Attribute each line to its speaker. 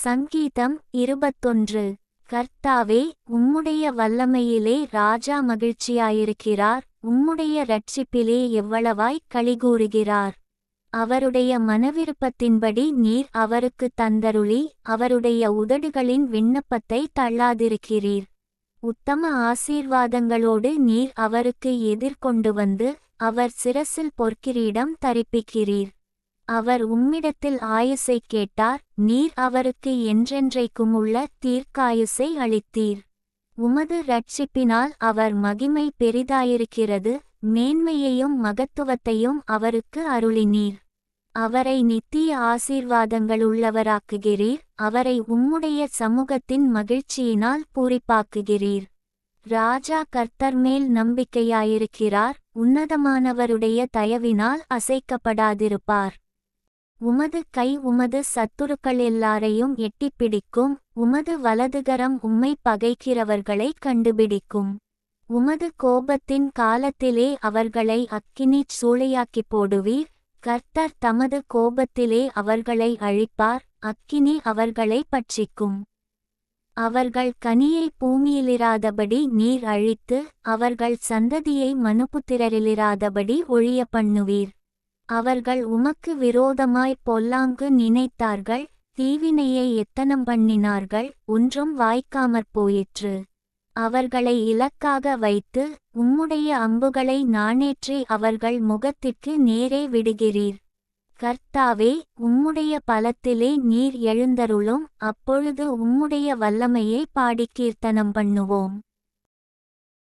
Speaker 1: சங்கீதம் 21. கர்த்தாவே, உம்முடைய வல்லமையிலே ராஜா மகிழ்ச்சியாயிருக்கிறார், உம்முடைய இரட்சிப்பிலே எவ்வளவாய் களிகூருகிறார். அவருடைய மனவிருப்பத்தின்படி நீர் அவருக்குத் தந்தருளி, அவருடைய உதடுகளின் விண்ணப்பத்தை தள்ளாதிருக்கிறீர். உத்தம ஆசீர்வாதங்களோடு நீர் அவருக்கு எதிர்கொண்டு வந்து, அவர் சிரசில் பொற்கிரீடம் தரிப்பிக்கிறீர். அவர் உம்மிடத்தில் ஆயுசைக் கேட்டார், நீர் அவருக்கு என்றென்றைக்குமுள்ள தீர்க்காயுசை அளித்தீர். உமது இரட்சிப்பினால் அவர் மகிமை பெரிதாயிருக்கிறது, மேன்மையையும் மகத்துவத்தையும் அவருக்கு அருளினீர். அவரை நித்திய ஆசீர்வாதங்களுள்ளவராக்குகிறீர், அவரை உம்முடைய சமூகத்தின் மகிழ்ச்சியினால் பூரிப்பாக்குகிறீர். ராஜா கர்த்தர்மேல் நம்பிக்கையாயிருக்கிறார், உன்னதமானவருடைய தயவினால் அசைக்கப்படாதிருப்பார். உமது கை உமது சத்துருக்கள் எல்லாரையும் எட்டிப்பிடிக்கும், உமது வலதுகரம் உம்மை பகைக்கிறவர்களைக் கண்டுபிடிக்கும். உமது கோபத்தின் காலத்திலே அவர்களை அக்கினிச் சூளையாக்கிப் போடுவீர். கர்த்தர் தமது கோபத்திலே அவர்களை அழிப்பார், அக்கினி அவர்களை பட்சிக்கும். அவர்கள் கனியை பூமியிலிராதபடி நீர் அழித்து, அவர்கள் சந்ததியை மனுபுத்திரரிலிராதபடி ஒழிய பண்ணுவீர். அவர்கள் உமக்கு விரோதமாய் பொல்லாங்கு நினைத்தார்கள், தீவினையை எத்தனம் பண்ணினார்கள், ஒன்றும் வாய்க்காமற் போயிற்று. அவர்களை இலக்காக வைத்து, உம்முடைய அம்புகளை நாணேற்றி அவர்கள் முகத்திற்கு நேரே விடுகிறீர். கர்த்தாவே, உம்முடைய பலத்திலே நீர் எழுந்தருளும், அப்பொழுது உம்முடைய வல்லமையை பாடிக் கீர்த்தனம் பண்ணுவோம்.